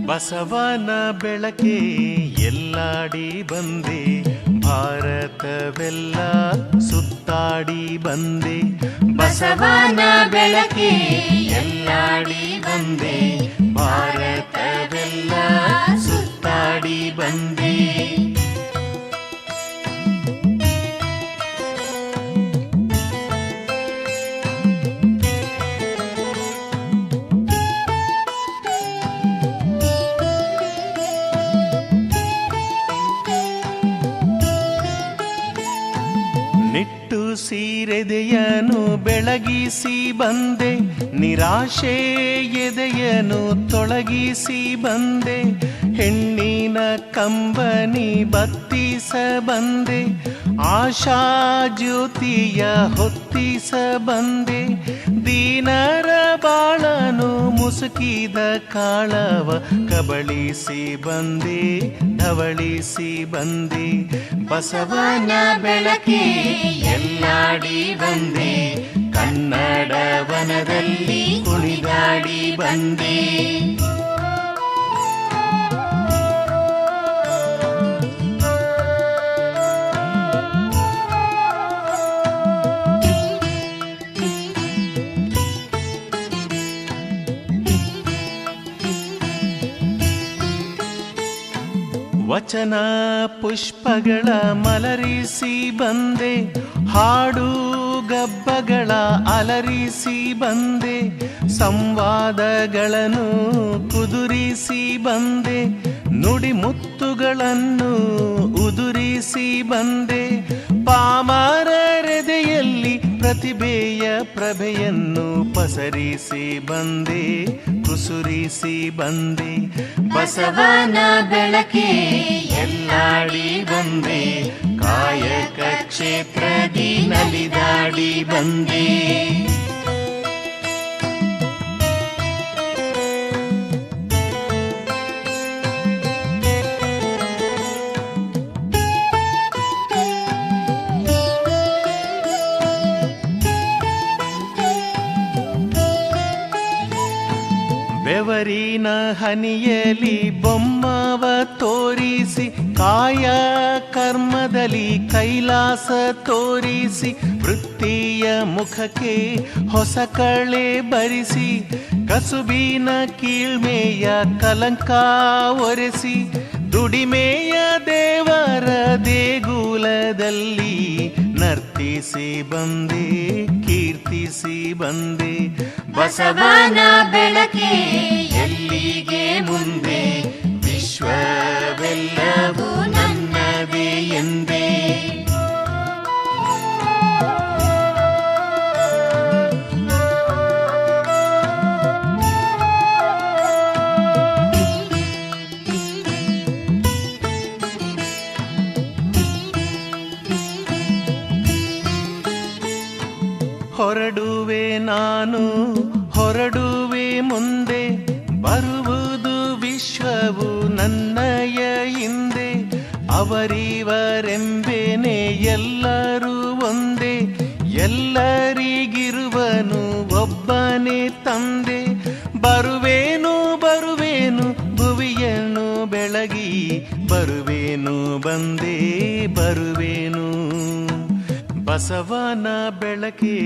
ಬಸವನ ಬೆಳಕೆ ಎಲ್ಲಾಡಿ ಬಂದೆ, ಭಾರತವೆಲ್ಲ ಸುತ್ತಾಡಿ ಬಂದೆ. ಬಸವನ ಬೆಳಕೆ ಎಲ್ಲಾಡಿ ಬಂದೆ, ಭಾರತವೆಲ್ಲ ಸುತ್ತಾಡಿ ಬಂದೆ. ಸೀರೆದೆಯನು ಬೆಳಗಿಸಿ ಬಂದೆ, ನಿರಾಶೆ ಎದೆಯನು ತೊಳಗಿಸಿ ಬಂದೆ. ಹೆಣ್ಣಿನ ಕಂಬನಿ ಬತ್ತಿಸ ಬಂದೆ, ಆಶಾ ಜ್ಯೋತಿಯ ಹೊತ್ತಿಸ ಬಂದೆ. ದೀನರ ಬಾಳನು ಮುಸುಕಿದ ಕಾಳವ ಕಬಳಿಸಿ ಬಂದೆ, ಧವಳಿಸಿ ಬಂದೆ. ಬಸವನ ಬೆಳಕೆ ಎಲ್ಲಾಡಿ ಬಂದೆ, ಕನ್ನಡ ವನದಲ್ಲಿ ಕುಣಿದಾಡಿ ಬಂದೆ. ವಚನ ಪುಷ್ಪಗಳ ಮಲರಿಸಿ ಬಂದೆ, ಹಾಡು ಗಬ್ಬಗಳ ಅಲರಿಸಿ ಬಂದೆ. ಸಂವಾದಗಳನ್ನು ಕುದುರಿಸಿ ಬಂದೆ, ನುಡಿ ಮುತ್ತುಗಳನ್ನು ಉದುರಿಸಿ ಬಂದೆ. ಪಾಮರರೆದೆಯಲ್ಲಿ ಪ್ರತಿಭೆಯ ಪ್ರಭೆಯನ್ನು ಪಸರಿಸಿ ಬಂದೆ, ಕುಸುರಿಸಿ ಬಂದೆ. ಬಸವನ ಬೆಳಕೆ ಎಲ್ಲಾಡಿ ಬಂದೆ, ಕಾಯಕ ಕ್ಷೇತ್ರದಿ ನಲಿದಾಡಿ ಬಂದೆ. ಬೆವರಿನ ಹನಿಯಲಿ ಬೊಮ್ಮವ ತೋರಿಸಿ, ಕಾಯ ಕರ್ಮದಲ್ಲಿ ಕೈಲಾಸ ತೋರಿಸಿ. ವೃತ್ತಿಯ ಮುಖಕ್ಕೆ ಹೊಸ ಕಳೆ ಬರಿಸಿ, ಕಸುಬಿನ ಕೀಳ್ಮೆಯ ಕಲಂಕ ಒರೆಸಿ. ದುಡಿಮೆಯ ದೇವರ ದೇಗುಲದಲ್ಲಿ ನರ್ತಿಸಿ ಬಂದೆ, ಕೀರ್ತಿಸಿ ಬಂದೆ. ಬಸವನ ಬೆಳಕೆ ಎಲ್ಲಿಗೆ ಮುಂದೆ, ವಿಶ್ವವೆಲ್ಲವೂ ನನ್ನದೇ ಎಂದೇ. ಹೊರಡುವೆ ನಾನು, ಹೊರಡುವೆ ಮುಂದೆ, ಬರುವುದು ವಿಶ್ವವು ನನ್ನಯ ಹಿಂದೆ. ಅವರಿವರೆಂಬೇನೆ ಎಲ್ಲರೂ ಒಂದೇ, ಎಲ್ಲರಿಗಿರುವನು ಒಬ್ಬನೇ ತಂದೆ. ಬರುವೇನು ಬರುವೇನು ಭುವಿಯನ್ನು ಬೆಳಗಿ, ಬರುವೇನು ಬಂದೇ ಬರುವೇನು. ಬಸವನ ಬೆಳಕೆ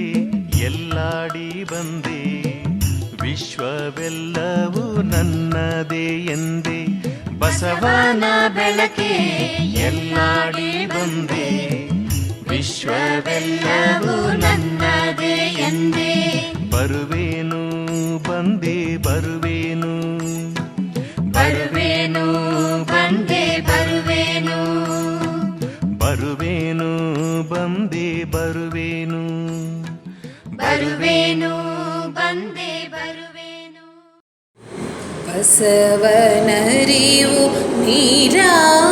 ಎಲ್ಲಾಡಿ ಬಂದೆ, ವಿಶ್ವವೆಲ್ಲವೂ ನನ್ನದೇ ಎಂದೇ. ಬಸವನ ಬೆಳಕೆ ಎಲ್ಲಾಡಿ ಬಂದೆ, ವಿಶ್ವವೆಲ್ಲವೂ ನನ್ನದೇ ಎಂದೇ. ಬರುವೇನು ಬಂದೆ ಬರುವೇನು, ಬರುವೇನು ಬಂದೆ ಬರುವೇನು. ಬರುವೇನು ಬಂದೆ ಬರುವೇನು, ಬರುವೇನು ಬಂದೆ ಬರುವೇನು. ಬಸವನರಿವು ನೀರಾಧಾರವಾಯಿತು,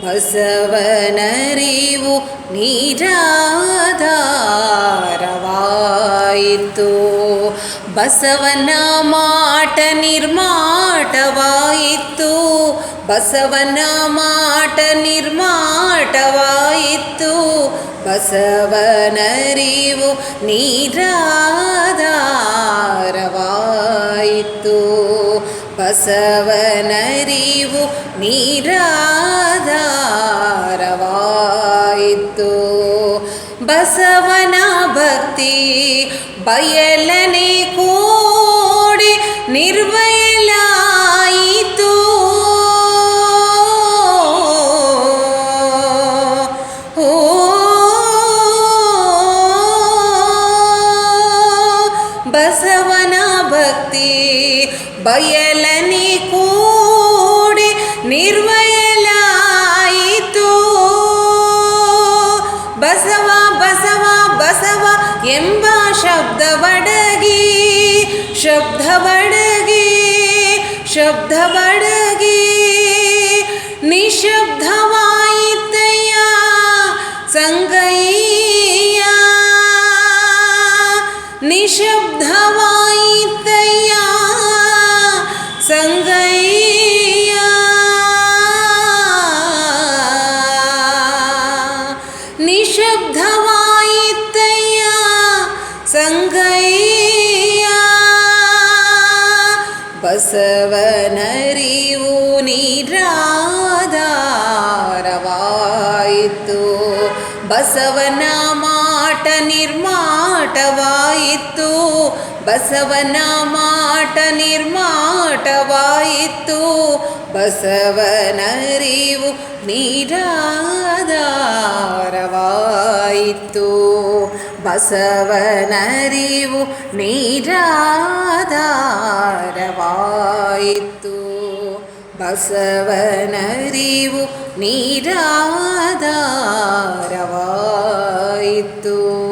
ಬಸವನರಿವು ನೀರಾಧಾರವಾಯಿತು. ಬಸವನ ಮಾಟ ನಿರ್ಮಾಟವಾಯಿತು, ಬಸವನ ಮಾಟ ನಿರ್ಮಾಟವಾಯಿತು. ಬಸವನರಿವು ನೀರಾಧಾರ ಬಸವನರಿವು ನಿರಾಧಾರವಾಯಿತು. ಬಸವನ ಭಕ್ತಿ ಬಯಲನೆ ಕೂಡಿ ನಿರ್ವಯಲಾಯಿತು. ಬಸವನ ಭಕ್ತಿ ಬಯಲನೆ ಕೂಡಿ ನಿರ್ವಯಲಾಯಿತು. ಬಸವ ಬಸವ ಬಸವ ಎಂಬ ಶಬ್ದವಡಗಿ ಶಬ್ದವಡಗಿ ಶಬ್ದವಡಗಿ ನಿಶಬ್ದವಾಯಿತಯ್ಯ ಸಂಗಯ್ಯ. ನಿಶಬ್ದವಾಯಿತಯ್ಯ ಸಂಗಯ್ಯ. ನಿಶಬ್ದವಾಯಿತಯ್ಯ ಸಂಗಯ್ಯ. ಬಸವನರಿವು ನಿರಾಧಾರವಾಯಿತು. ಬಸವನ ಮಾಟ ನಿರ್ಮಾಟವಾಯಿತು. ಬಸವನ ಮಾಟ ನಿರ್ಮಾಟವಾಯಿತು. ಬಸವನರಿವು ನಿರಾಧಾರವಾಯಿತು. ಬಸವನರಿವು ನಿರಾಧಾರವಾಯಿತು. ಬಸವನರಿವು ನಿರಾಧಾರವಾಯಿತು.